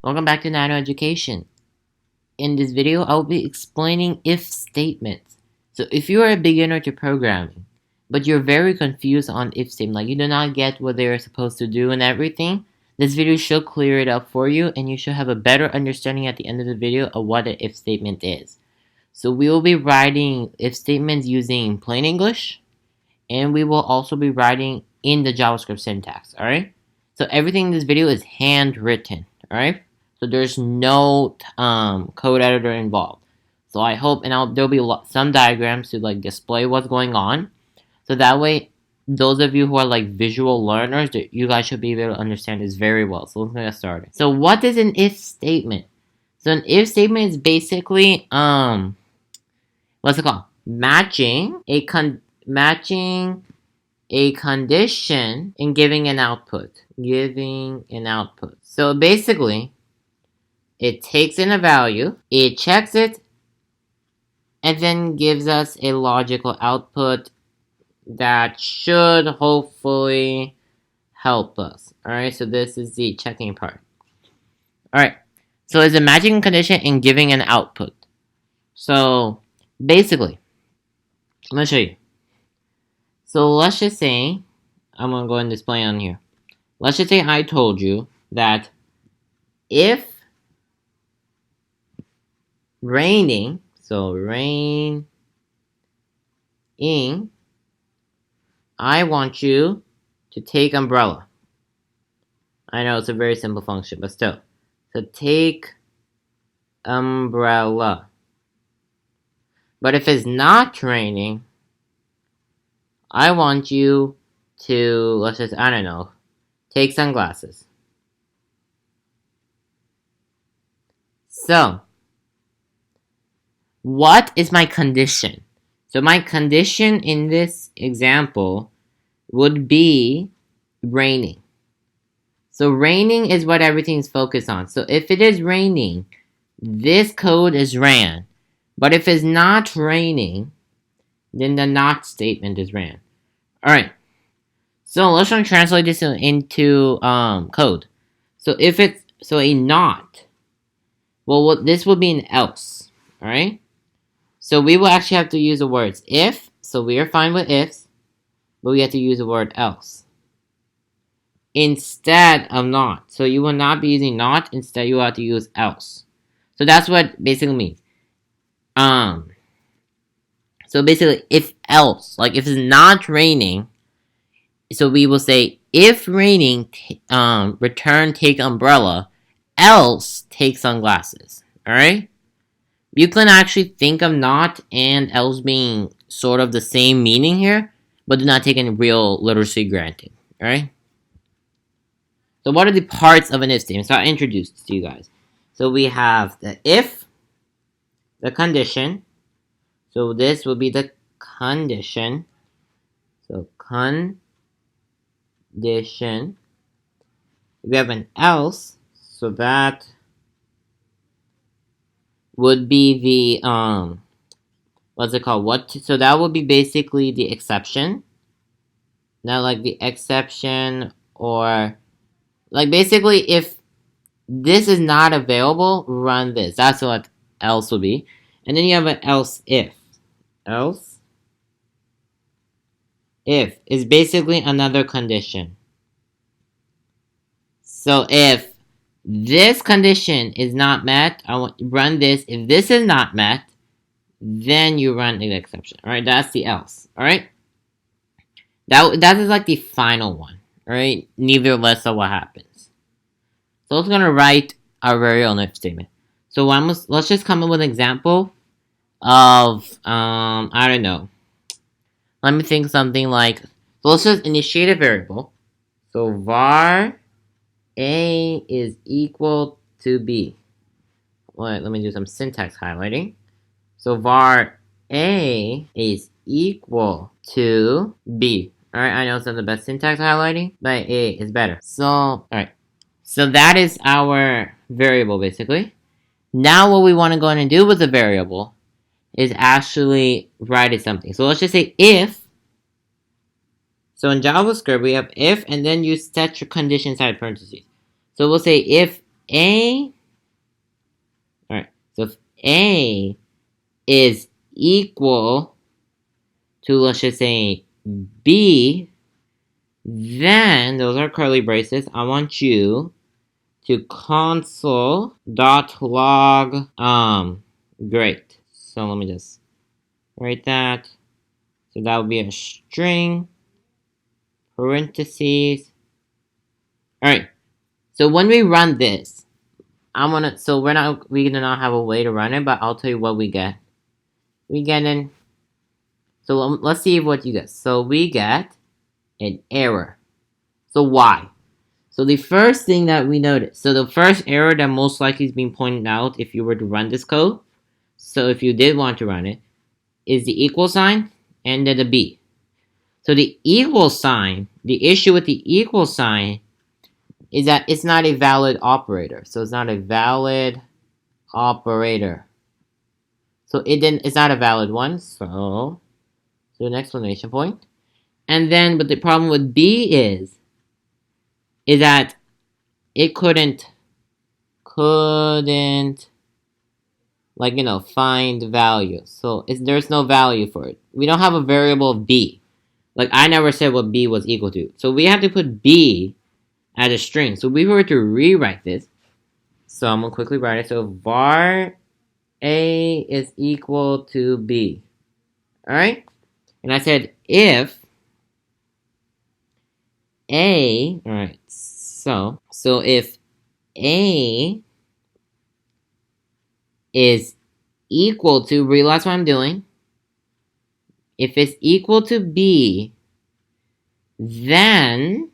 Welcome back to Nano Education. In this video, I'll be explaining if statements. So if you are a beginner to programming, but you're very confused on if statement, like you do not get what they're supposed to do and everything, this video should clear it up for you and you should have a better understanding at the end of the video of what an if statement is. So we will be writing if statements using plain English, and we will also be writing in the JavaScript syntax, alright? So everything in this video is handwritten, alright? So there's no code editor involved. So I hope, and there'll be some diagrams to like display what's going on. So that way, those of you who are like visual learners, you guys should be able to understand this very well. So let's get started. So what is an if statement? So an if statement is basically what's it called? Matching a condition and giving an output. So basically, it takes in a value, it checks it, and then gives us a logical output that should hopefully help us. Alright, so this is the checking part. Alright, so it's a matching condition and giving an output. So basically, I'm going to show you. So let's just say, I'm going to go and display on here. Let's just say I told you that if raining, so raining, I want you to take umbrella. I know it's a very simple function, but still. So take umbrella. But if it's not raining, I want you to, let's just, I don't know, take sunglasses. So, what is my condition? So my condition in this example would be raining. So raining is what everything's focused on. So if it is raining, this code is ran. But if it's not raining, then the not statement is ran. Alright. So let's try to translate this into code. So if it's a not, well, this will be an else. Alright? So we will actually have to use the words if, so we are fine with ifs, but we have to use the word else instead of not. So you will not be using not, instead you will have to use else. So that's what it basically means. So basically, if else, like if it's not raining, so we will say if raining, return take umbrella, else take sunglasses. Alright? You can actually think of not and else being sort of the same meaning here, but do not take any real literacy granted. Alright? So what are the parts of an if statement? So I introduced to you guys. So we have the if, the condition. So this will be the condition. So condition. We have an else. So that would be the what's it called? So that would be basically the exception. Now like the exception, or like basically if this is not available, run this. That's what else will be. And then you have an else if. Else if is basically another condition. So if this condition is not met, I want run this. If this is not met, then you run the exception. Alright, that's the else. Alright? That is like the final one. Alright? Nevertheless of what happens. So let's gonna write our very own if statement. So let's just come up with an example of I don't know. Let me think something like, so let's just initiate a variable. So var a is equal to b. Let me do some syntax highlighting. So var a is equal to b. Alright, I know it's not the best syntax highlighting, but a is better. So, alright. So that is our variable basically. Now what we want to go in and do with the variable is actually write it something. So let's just say if. So in JavaScript we have if and then you set your condition inside parentheses. So we'll say if A A is equal to, let's just say, B, then, those are curly braces, I want you to console.log, great. So let me just write that. So that would be a string, parentheses. Alright, so when we run this, so we do not have a way to run it, but I'll tell you what we get. We get an, so let's see what you get. So we get an error. So why? So the first thing that we notice, so the first error that most likely is being pointed out if you were to run this code, so if you did want to run it, is the equal sign and then the B. So the equal sign, the issue with the equal sign is that it's not a valid operator. So it's not a valid operator. So it's not a valid one, so an exclamation point. And then, but the problem with B is that it couldn't, like, find value. So there's no value for it. We don't have a variable B. Like, I never said what B was equal to. So we have to put B as a string. So if we were to rewrite this, so I'm going to quickly write it. So var A is equal to B. Alright? And I said if A, alright, so if A is equal to, realize what I'm doing, if it's equal to B, then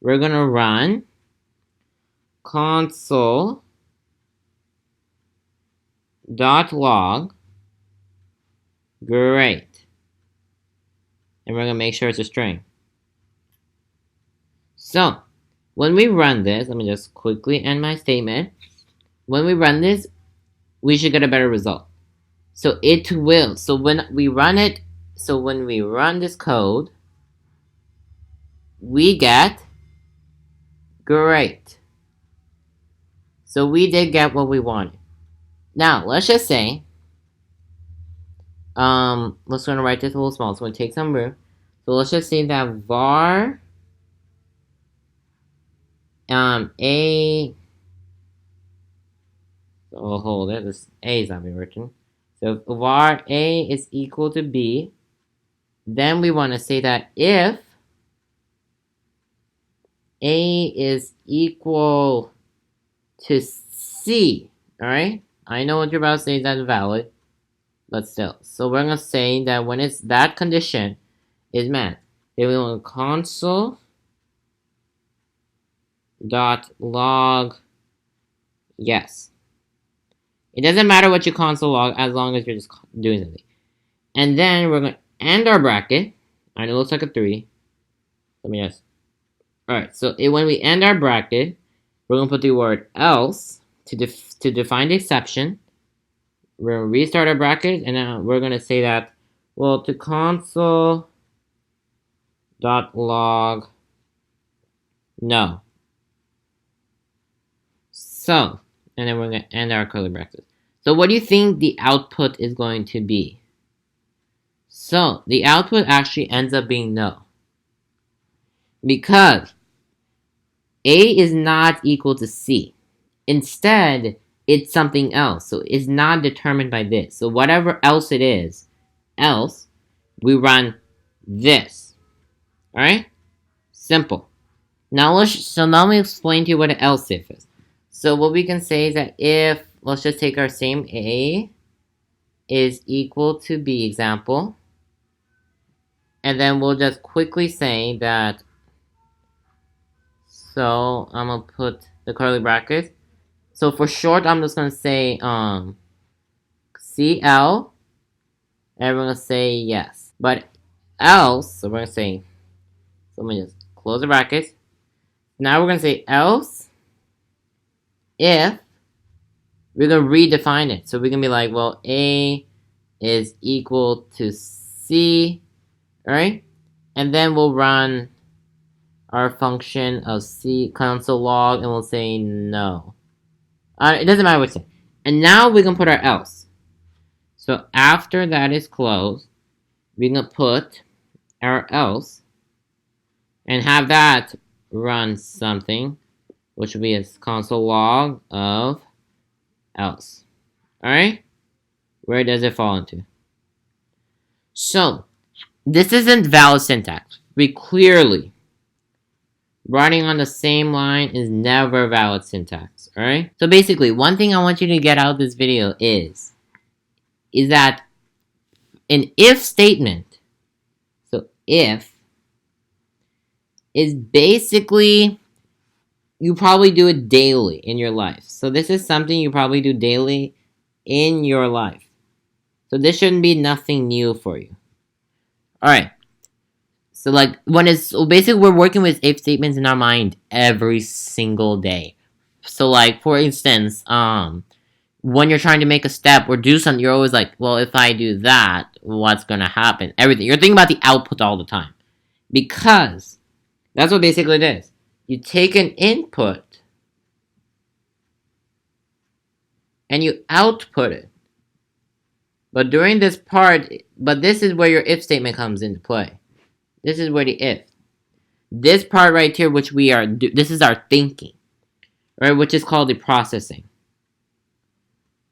we're going to run console.log, great, and we're going to make sure it's a string. So, when we run this, let me just quickly end my statement. When we run this, we should get a better result. So it will, so when we run this code, we get great. So we did get what we wanted. Now, let's just say, let's gonna write this a little small, so we're gonna take some room. So let's just say that var A, so hold it, this A is not being written. So if var A is equal to B, then we want to say that if A is equal to C, alright? I know what you're about to say is that's valid, but still. So we're going to say that when it's that condition is met, then we want console.log yes. It doesn't matter what you console log as long as you're just doing something. And then we're going to end our bracket. I know it looks like a 3. Let me just. Alright, so when we end our bracket, we're going to put the word else to define the exception. We're going to restart our bracket, and then we're going to say that, well, to console.log no. So, and then we're going to end our curly brackets. So what do you think the output is going to be? So, the output actually ends up being no. Because A is not equal to C. Instead, it's something else. So it's not determined by this. So whatever else it is, else, we run this. Alright? Simple. Now let me explain to you what an else if is. So what we can say is that if, let's just take our same A is equal to B example. And then we'll just quickly say that, so I'm going to put the curly brackets. So for short, I'm just going to say CL, and we're going to say yes. But else, so we're going to say, so let me just close the brackets. Now we're going to say else if, we're going to redefine it. So we're going to be like, well, A is equal to C, alright? And then we'll run our function of C console log, and we'll say no. It doesn't matter what you say. And now we can put our else. So after that is closed, we can put our else and have that run something, which will be a console log of else. Alright? Where does it fall into? So, this isn't valid syntax. We clearly, writing on the same line is never valid syntax. Alright? So basically, one thing I want you to get out of this video is that an if statement, so if, is basically, you probably do it daily in your life. So this is something you probably do daily in your life. So this shouldn't be nothing new for you. Alright. So like so basically we're working with if statements in our mind every single day. So like for instance, when you're trying to make a step or do something, you're always like, well, if I do that, what's gonna happen? Everything. You're thinking about the output all the time. Because that's what basically it is. You take an input and you output it. But during this part, this is where your if statement comes into play. This is where the if. This part right here, which we are, this is our thinking, right? Which is called the processing.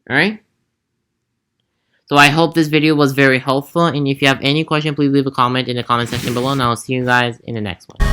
Alright? So I hope this video was very helpful, and if you have any question, please leave a comment in the comment section below, and I'll see you guys in the next one.